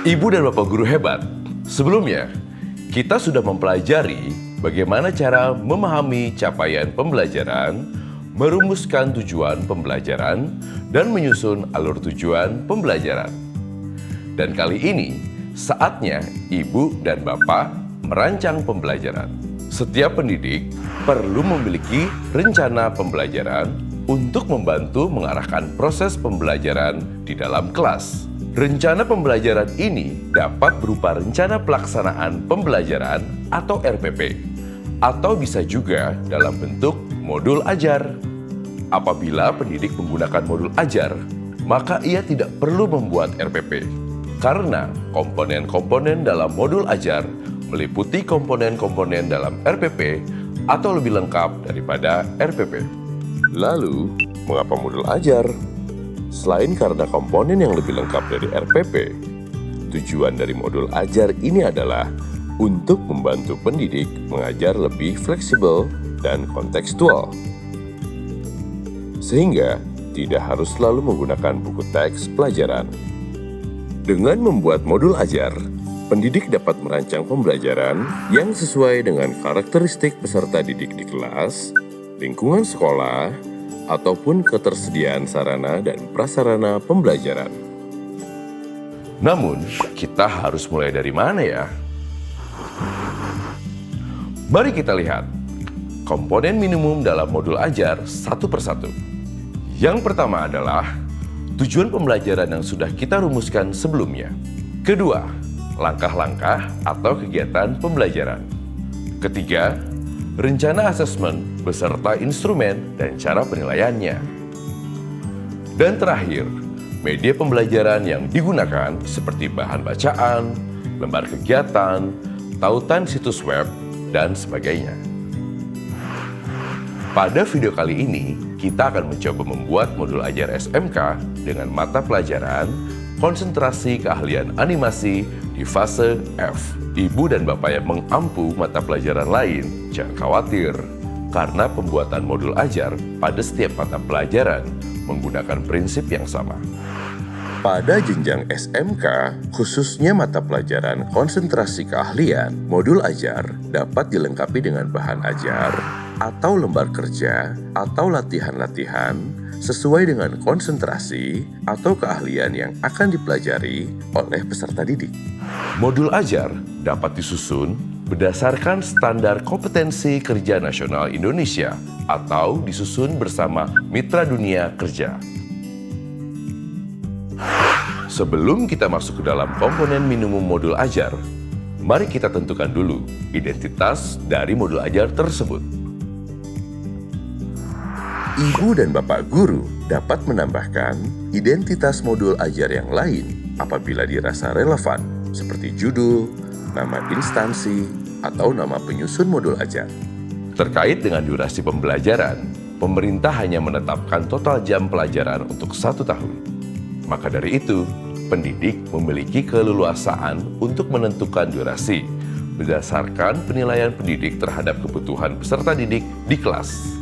Ibu dan Bapak guru hebat, sebelumnya kita sudah mempelajari bagaimana cara memahami capaian pembelajaran, merumuskan tujuan pembelajaran, dan menyusun alur tujuan pembelajaran. Dan kali ini, saatnya Ibu dan Bapak merancang pembelajaran. Setiap pendidik perlu memiliki rencana pembelajaran untuk membantu mengarahkan proses pembelajaran di dalam kelas. Rencana pembelajaran ini dapat berupa rencana pelaksanaan pembelajaran atau RPP, atau bisa juga dalam bentuk modul ajar. Apabila pendidik menggunakan modul ajar, maka ia tidak perlu membuat RPP, karena komponen-komponen dalam modul ajar meliputi komponen-komponen dalam RPP atau lebih lengkap daripada RPP. Lalu, mengapa modul ajar? Selain karena komponen yang lebih lengkap dari RPP, tujuan dari modul ajar ini adalah untuk membantu pendidik mengajar lebih fleksibel dan kontekstual. Sehingga tidak harus selalu menggunakan buku teks pelajaran. Dengan membuat modul ajar, pendidik dapat merancang pembelajaran yang sesuai dengan karakteristik peserta didik di kelas, lingkungan sekolah, ataupun ketersediaan sarana dan prasarana pembelajaran. Namun, kita harus mulai dari mana ya? Mari kita lihat komponen minimum dalam modul ajar satu persatu. Yang pertama adalah tujuan pembelajaran yang sudah kita rumuskan sebelumnya. Kedua, langkah-langkah atau kegiatan pembelajaran. Ketiga, rencana asesmen beserta instrumen dan cara penilaiannya. Dan terakhir, media pembelajaran yang digunakan seperti bahan bacaan, lembar kegiatan, tautan situs web, dan sebagainya. Pada video kali ini, kita akan mencoba membuat modul ajar SMK dengan mata pelajaran konsentrasi keahlian animasi di fase F. Ibu dan Bapak yang mengampu mata pelajaran lain, jangan khawatir, karena pembuatan modul ajar pada setiap mata pelajaran menggunakan prinsip yang sama. Pada jenjang SMK, khususnya mata pelajaran konsentrasi keahlian, modul ajar dapat dilengkapi dengan bahan ajar atau lembar kerja atau latihan-latihan sesuai dengan konsentrasi atau keahlian yang akan dipelajari oleh peserta didik. Modul ajar dapat disusun berdasarkan standar kompetensi kerja nasional Indonesia atau disusun bersama Mitra Dunia Kerja. Sebelum kita masuk ke dalam komponen minimum modul ajar, mari kita tentukan dulu identitas dari modul ajar tersebut. Ibu dan Bapak guru dapat menambahkan identitas modul ajar yang lain apabila dirasa relevan, seperti judul, nama instansi, atau nama penyusun modul ajar. Terkait dengan durasi pembelajaran, pemerintah hanya menetapkan total jam pelajaran untuk 1 tahun. Maka dari itu, pendidik memiliki keleluasaan untuk menentukan durasi berdasarkan penilaian pendidik terhadap kebutuhan peserta didik di kelas.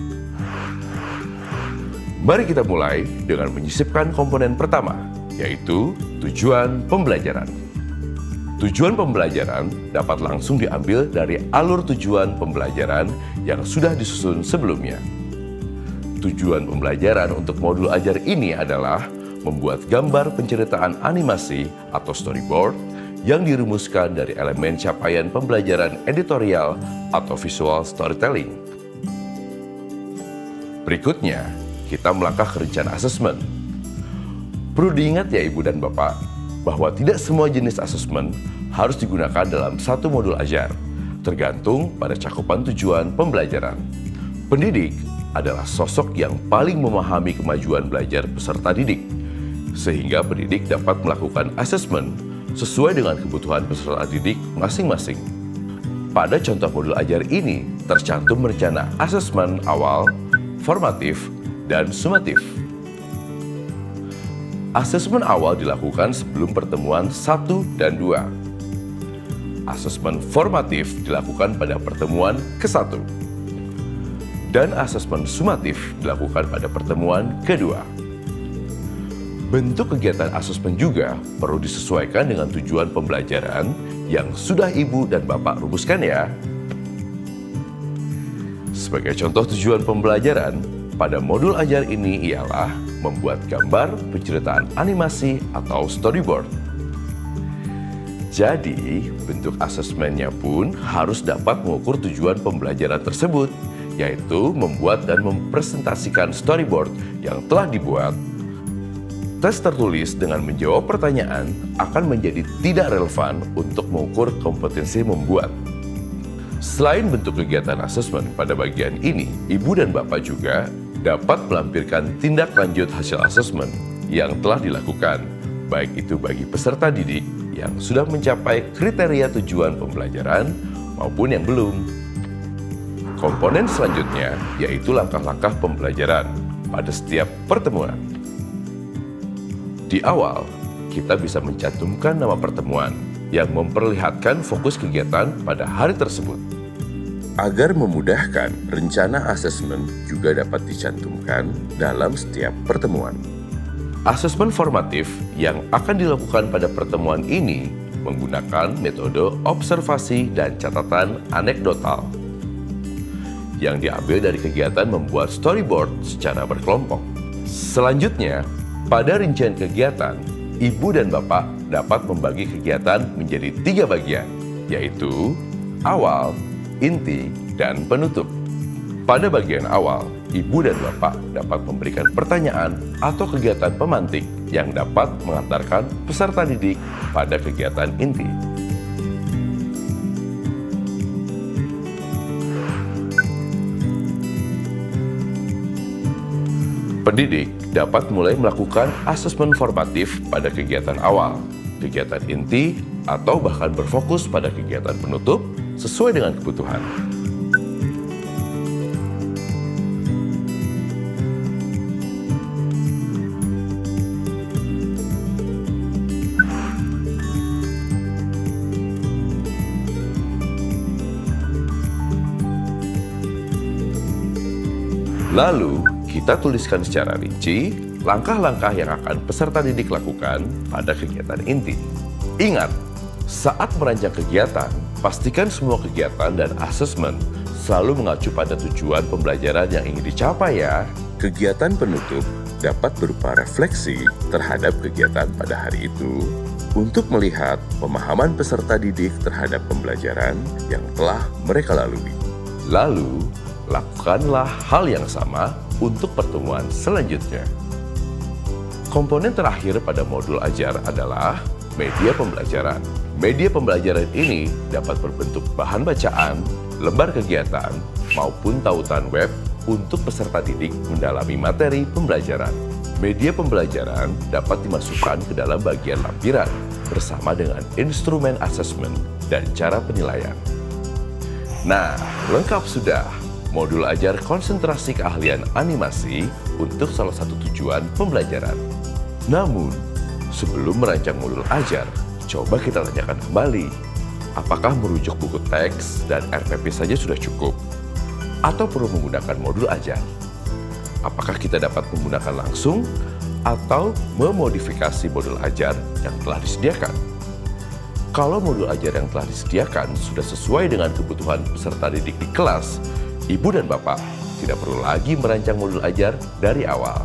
Mari kita mulai dengan menyisipkan komponen pertama, yaitu tujuan pembelajaran. Tujuan pembelajaran dapat langsung diambil dari alur tujuan pembelajaran yang sudah disusun sebelumnya. Tujuan pembelajaran untuk modul ajar ini adalah membuat gambar penceritaan animasi atau storyboard yang dirumuskan dari elemen capaian pembelajaran editorial atau visual storytelling. Berikutnya, kita melangkah ke rencana asesmen. Perlu diingat ya Ibu dan Bapak, bahwa tidak semua jenis asesmen harus digunakan dalam satu modul ajar, tergantung pada cakupan tujuan pembelajaran. Pendidik adalah sosok yang paling memahami kemajuan belajar peserta didik, sehingga pendidik dapat melakukan asesmen sesuai dengan kebutuhan peserta didik masing-masing. Pada contoh modul ajar ini, tercantum rencana asesmen awal, formatif, dan sumatif. Asesmen awal dilakukan sebelum pertemuan 1 dan 2. Asesmen formatif dilakukan pada pertemuan ke-1. Dan asesmen sumatif dilakukan pada pertemuan kedua. Bentuk kegiatan asesmen juga perlu disesuaikan dengan tujuan pembelajaran yang sudah Ibu dan Bapak rumuskan ya. Sebagai contoh tujuan pembelajaran, pada modul ajar ini ialah membuat gambar penceritaan animasi atau storyboard. Jadi, bentuk asesmennya pun harus dapat mengukur tujuan pembelajaran tersebut, yaitu membuat dan mempresentasikan storyboard yang telah dibuat. Tes tertulis dengan menjawab pertanyaan akan menjadi tidak relevan untuk mengukur kompetensi membuat. Selain bentuk kegiatan asesmen pada bagian ini, Ibu dan Bapak juga dapat melampirkan tindak lanjut hasil asesmen yang telah dilakukan, baik itu bagi peserta didik yang sudah mencapai kriteria tujuan pembelajaran maupun yang belum. Komponen selanjutnya yaitu langkah-langkah pembelajaran pada setiap pertemuan. Di awal, kita bisa mencantumkan nama pertemuan yang memperlihatkan fokus kegiatan pada hari tersebut. Agar memudahkan, rencana asesmen juga dapat dicantumkan dalam setiap pertemuan. Asesmen formatif yang akan dilakukan pada pertemuan ini menggunakan metode observasi dan catatan anekdotal yang diambil dari kegiatan membuat storyboard secara berkelompok. Selanjutnya, pada rincian kegiatan, Ibu dan Bapak dapat membagi kegiatan menjadi 3 bagian, yaitu awal, inti, dan penutup. Pada bagian awal, Ibu dan Bapak dapat memberikan pertanyaan atau kegiatan pemantik yang dapat mengantarkan peserta didik pada kegiatan inti. Pendidik dapat mulai melakukan asesmen formatif pada kegiatan awal, kegiatan inti, atau bahkan berfokus pada kegiatan penutup sesuai dengan kebutuhan. Lalu, kita tuliskan secara rinci langkah-langkah yang akan peserta didik lakukan pada kegiatan inti. Ingat, saat merancang kegiatan, pastikan semua kegiatan dan asesmen selalu mengacu pada tujuan pembelajaran yang ingin dicapai ya. Kegiatan penutup dapat berupa refleksi terhadap kegiatan pada hari itu untuk melihat pemahaman peserta didik terhadap pembelajaran yang telah mereka lalui. Lalu, lakukanlah hal yang sama untuk pertemuan selanjutnya. Komponen terakhir pada modul ajar adalah media pembelajaran. Media pembelajaran ini dapat berbentuk bahan bacaan, lembar kegiatan, maupun tautan web untuk peserta didik mendalami materi pembelajaran. Media pembelajaran dapat dimasukkan ke dalam bagian lampiran bersama dengan instrumen asesmen dan cara penilaian. Nah, lengkap sudah modul ajar konsentrasi keahlian animasi untuk salah satu tujuan pembelajaran. Namun, sebelum merancang modul ajar, coba kita tanyakan kembali, apakah merujuk buku teks dan RPP saja sudah cukup? Atau perlu menggunakan modul ajar? Apakah kita dapat menggunakan langsung atau memodifikasi modul ajar yang telah disediakan? Kalau modul ajar yang telah disediakan sudah sesuai dengan kebutuhan peserta didik di kelas, Ibu dan Bapak tidak perlu lagi merancang modul ajar dari awal.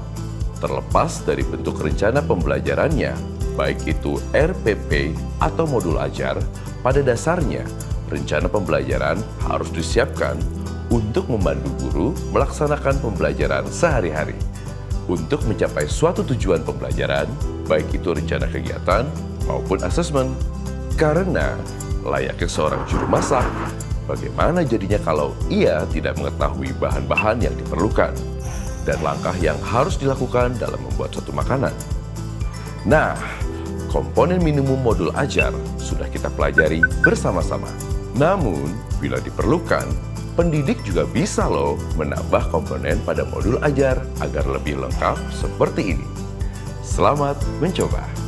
Terlepas dari bentuk rencana pembelajarannya, baik itu RPP atau modul ajar, pada dasarnya rencana pembelajaran harus disiapkan untuk membantu guru melaksanakan pembelajaran sehari-hari. Untuk mencapai suatu tujuan pembelajaran, baik itu rencana kegiatan maupun asesmen. Karena layaknya seorang juru masak, bagaimana jadinya kalau ia tidak mengetahui bahan-bahan yang diperlukan dan langkah yang harus dilakukan dalam membuat suatu makanan? Nah, komponen minimum modul ajar sudah kita pelajari bersama-sama. Namun, bila diperlukan, pendidik juga bisa loh menambah komponen pada modul ajar agar lebih lengkap seperti ini. Selamat mencoba!